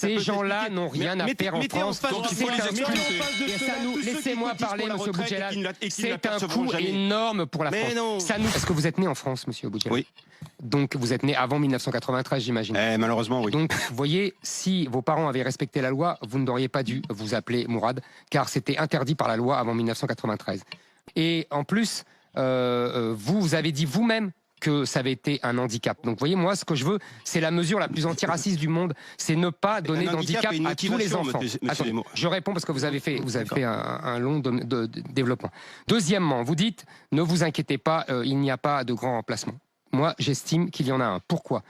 Ces gens-là n'ont rien à faire en France. Laissez-moi parler, monsieur Boudjelal. C'est un coût énorme pour la France. Est-ce que vous êtes né en France, monsieur Boudjelal? Oui. Donc vous êtes né avant 1993, j'imagine. Malheureusement, oui. Donc, vous voyez, si vos parents avaient respecté la loi, vous n'auriez pas dû vous appeler Mourad, car c'était interdit par la loi avant 1993. Et en plus, vous avez dit vous-même que ça avait été un handicap. Donc, vous voyez, moi, ce que je veux, c'est la mesure la plus antiraciste du monde, c'est ne pas donner d'handicap à tous les enfants. Attendez, je réponds parce que vous avez fait un long développement. Deuxièmement, vous dites, ne vous inquiétez pas, il n'y a pas de grand remplacement. Moi, j'estime qu'il y en a un. Pourquoi ?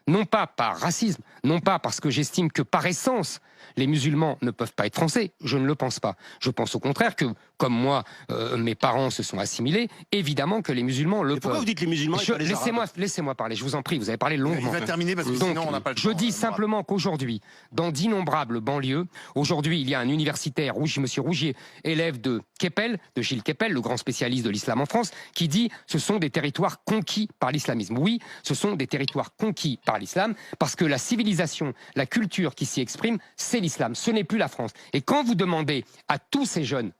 Non pas par racisme, non pas parce que j'estime que par essence, les musulmans ne peuvent pas être français. Je ne le pense pas. Je pense au contraire que, comme moi, mes parents se sont assimilés, évidemment que les musulmans le peuvent. Pourquoi vous dites les musulmans et pas les arabes ? Laissez-moi parler, je vous en prie, vous avez parlé longuement. Il va terminer parce que sinon on n'a pas le temps. Je dis simplement qu'aujourd'hui, dans d'innombrables banlieues, aujourd'hui il y a un universitaire, M. Rougier, élève de Keppel, de Gilles Keppel, le grand spécialiste de l'islam en France, qui dit ce sont des territoires conquis par l'islamisme. Oui, ce sont des territoires conquis par l'islam, parce que la civilisation, la culture qui s'y exprime, c'est l'islam, ce n'est plus la France. Et quand vous demandez à tous ces jeunes,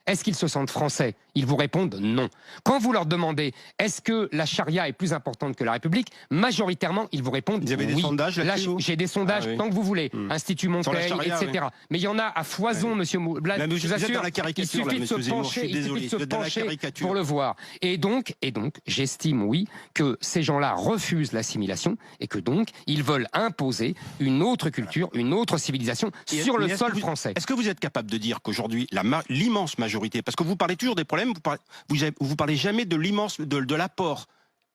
est-ce qu'ils se sentent français? Ils vous répondent non. Quand vous leur demandez, est-ce que la charia est plus importante que la République? Majoritairement, ils vous répondent oui. Vous avez des sondages là-dessus? J'ai des sondages, tant que vous voulez. Institut Montaigne, etc. Oui. Mais il y en a à foison, monsieur Blad. Je vous assure, il suffit de se pencher pour le voir. Et donc, j'estime, oui, que ces gens-là refusent l'assimilation et que donc, ils veulent imposer une autre culture, une autre civilisation sur le sol français. Est-ce que vous êtes capable de dire qu'aujourd'hui, l'immense majorité, parce que vous parlez toujours des problèmes, vous parlez jamais de l'apport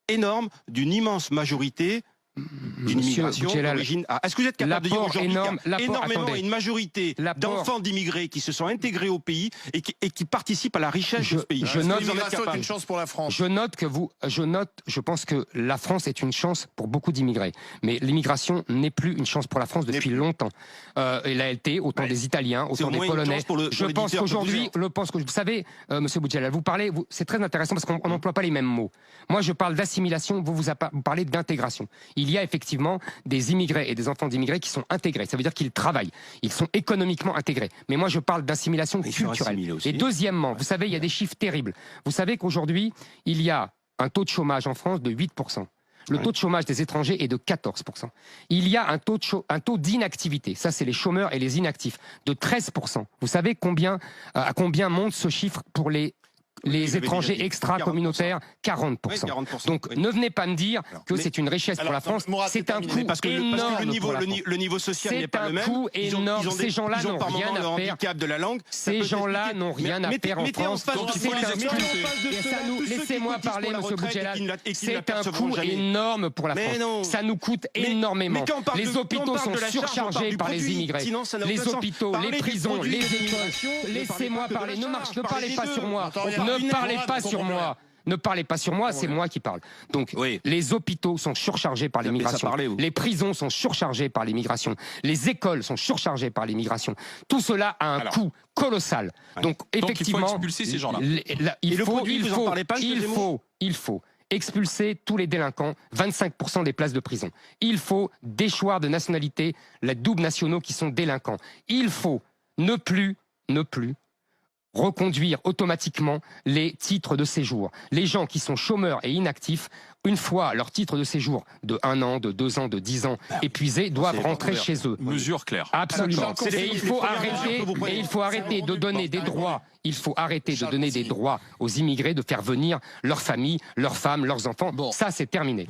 énorme d'une immense majorité d'une immigration d'origine. Est-ce que vous êtes capable de dire aujourd'hui énormément une majorité d'enfants d'immigrés qui se sont intégrés au pays et qui participent à la richesse de ce pays? L'immigration est une chance pour la France. Je pense que la France est une chance pour beaucoup d'immigrés. Mais l'immigration n'est plus une chance pour la France depuis longtemps. Elle a été autant des Italiens, autant des Polonais. Je pense qu'aujourd'hui, vous savez, monsieur Boudjelal, vous parlez, c'est très intéressant parce qu'on n'emploie pas les mêmes mots. Moi, je parle d'assimilation, vous parlez d'intégration. Il y a effectivement des immigrés et des enfants d'immigrés qui sont intégrés. Ça veut dire qu'ils travaillent. Ils sont économiquement intégrés. Mais moi, je parle d'assimilation culturelle. Et deuxièmement, vous savez, il y a des chiffres terribles. Vous savez qu'aujourd'hui, il y a un taux de chômage en France de 8%. Le taux de chômage des étrangers est de 14%. Il y a un taux d'inactivité, ça c'est les chômeurs et les inactifs, de 13%. Vous savez à combien monte ce chiffre pour les étrangers extra-communautaires? 40%. Donc ne venez pas me dire que c'est une richesse pour la France, c'est un coût énorme. Le niveau social n'est pas le même. C'est un coût énorme. Ces gens-là n'ont rien à faire. De la langue. Ces gens-là n'ont rien à faire en France. Laissez-moi parler, monsieur Boudjelal. C'est un coût énorme pour la France. Ça nous coûte énormément. Les hôpitaux sont surchargés par les immigrés. Les hôpitaux, les prisons, les écoles. Laissez-moi parler. Ne parlez pas sur moi. Ne parlez pas sur moi. Ne parlez pas sur moi, c'est moi qui parle. Donc, les hôpitaux sont surchargés par l'immigration. Les prisons sont surchargées par l'immigration. Les écoles sont surchargées par l'immigration. Tout cela a un coût colossal. Donc, effectivement, il faut expulser ces gens-là. Il faut expulser tous les délinquants, 25% des places de prison. Il faut déchoir de nationalité les doubles nationaux qui sont délinquants. Il faut ne plus reconduire automatiquement les titres de séjour. Les gens qui sont chômeurs et inactifs, une fois leur titre de séjour de 1 an, de 2 ans, de 10 ans épuisés, doivent rentrer chez eux. Mesure claire. Absolument. Et il faut arrêter de donner des droits. Il faut arrêter de donner des droits aux immigrés, de faire venir leurs familles, leurs femmes, leurs enfants. Ça, c'est terminé.